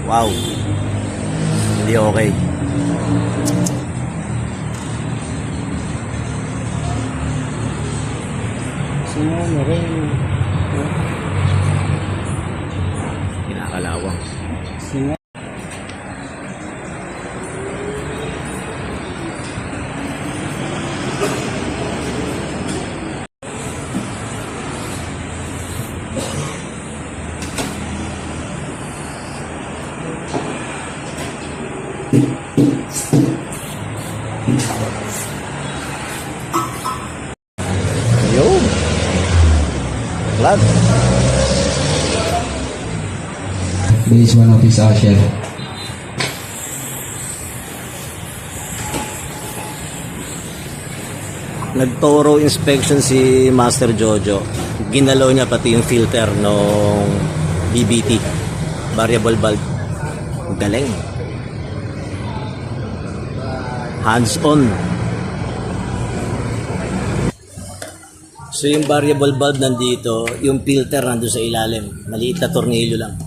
Wow. Hindi okay. Sino na rin? Kinakalawang. Sino? Ayun. Glad. This is one of his chef. Nag-thorough inspection si Master Jojo. Ginalaw niya pati yung filter ng BBT, variable valve. Galing. Hands on. So yung variable valve nandito, yung filter nandun sa ilalim. Maliit na tornilyo lang.